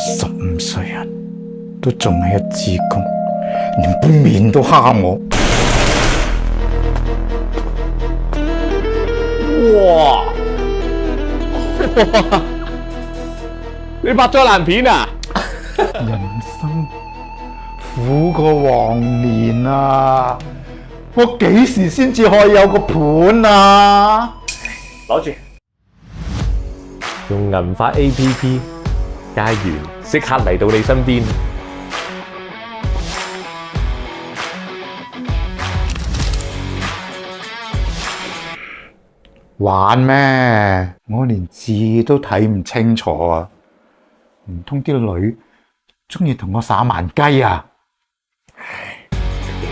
65歲人都仲係一支公，連杯麵都蝦我。哇！你拍咗爛片啊？人生苦過黃連啊！我幾時先至可以有個盤啊？攞住，用銀髮 APP， 佳緣即刻嚟到你身邊。玩咩？我連字都睇唔清楚啊！唔通啲女中意同我耍盲雞啊？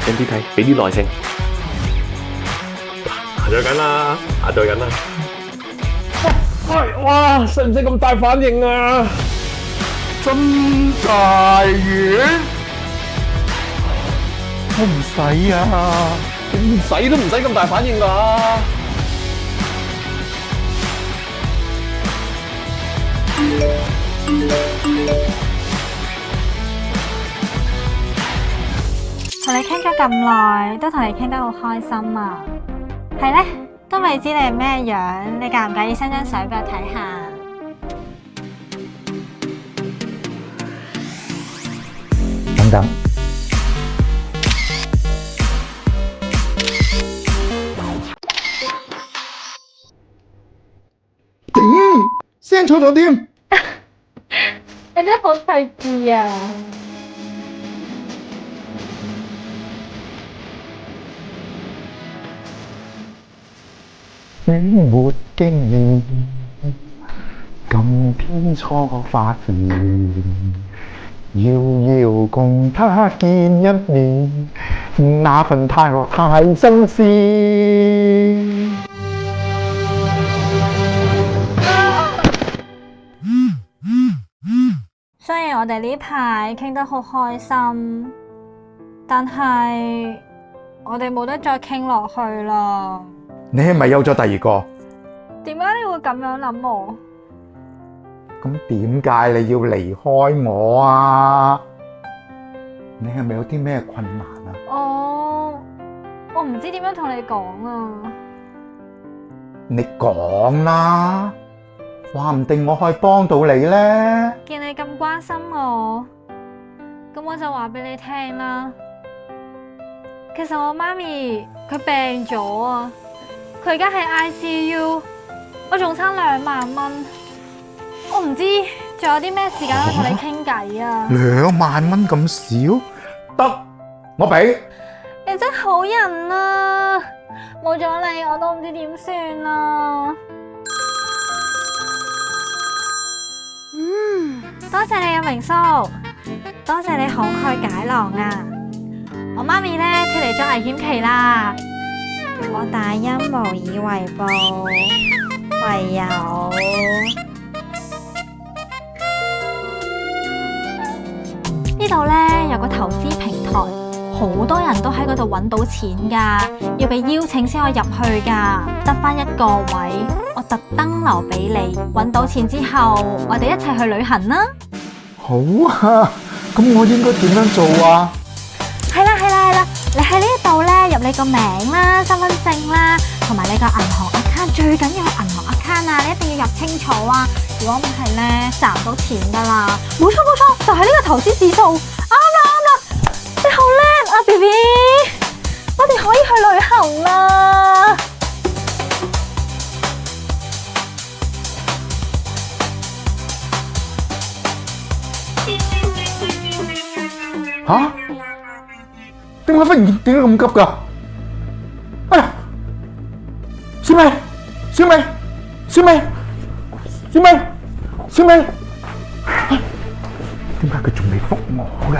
認真啲睇，俾啲耐性。下載緊啦，下載緊啦。哇！使唔使咁大反應啊？真大丸，我唔使啊！唔使都唔使咁大反應㗎。同你傾咗咁耐，都同你傾得好開心啊！係咧，都未知你係咩樣，你介唔介意 send 張相俾我睇下？等等，頂 send 錯咗添。你真係好細緻啊！戀沒經驗，今天初發現，遙遙共他見一面，那份太樂太新鮮。雖然我哋呢排傾得好開心，但係我哋冇得再傾落去啦。你係咪有咗第二個？點解你會咁樣諗我？咁點解你要離開我啊？你係咪有啲咩困難啊？我唔知點樣同你講啊。你講啦，話唔定我可以幫到你咧。見你咁關心我，咁我就話俾你聽啦。其實我媽咪佢病咗啊，佢而家喺 ICU， 我仲差2萬蚊，我唔知仲有啲咩時間可以同你傾偈啊。2萬蚊咁少？得，我俾。你真係好人啊！冇咗你我都唔知點算啊。多謝你啊，明叔，多謝你慷慨解囊啊！我媽咪咧脫離咗危險期啦，我大恩無以為報，唯有呢度咧有個投資平台，好多人都喺嗰度揾到錢噶，要俾邀請先可以入去噶，得返1個位，我特登留俾你，揾到錢之後，我哋一齊去旅行啦！好啊，咁我應該點樣做啊？係啦，你喺呢度咧入你個名啦、身份證啦，同埋你個銀行 account， 最緊要係銀行 account 啊，你一定要入清楚啊！如果唔係咧，賺唔到錢噶啦。冇錯，就係呢個投資指數，啱啦，你好叻啊 ，BB， 我哋可以去旅行啦！吓？點解忽然點解咁急㗎？哎呀！小美，點解佢仲未覆我㗎？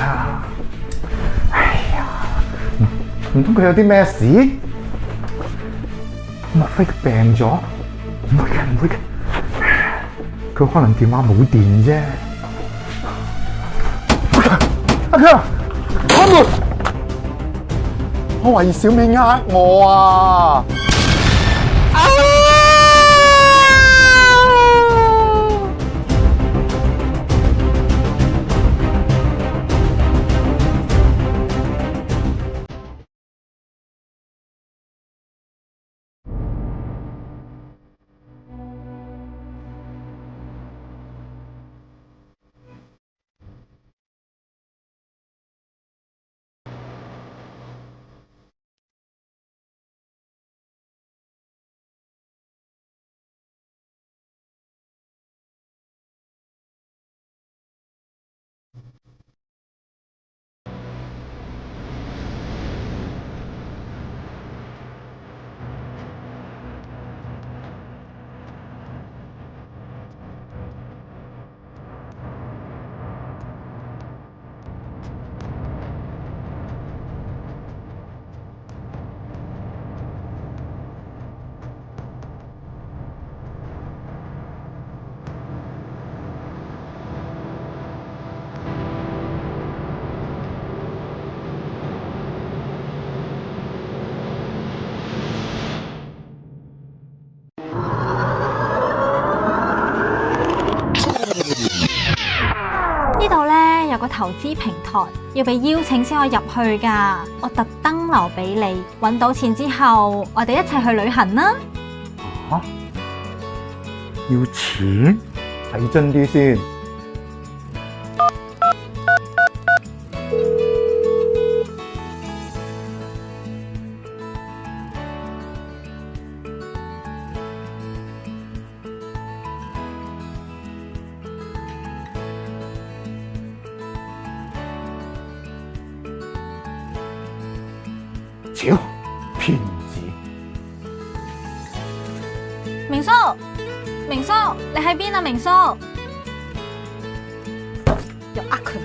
哎呀，唔通佢有啲咩事？莫非佢病咗？唔會嘅，佢可能電話冇電啫。阿強，開門！韋小美呃我啊！呢度呢，有個投資平台，要俾邀請先可以入去噶。我特登留俾你，揾到錢之後，我哋一齊去旅行啦。啊？要錢？睇真啲先。屌，騙子！明叔，明叔，你喺邊啊？明叔，又呃佢。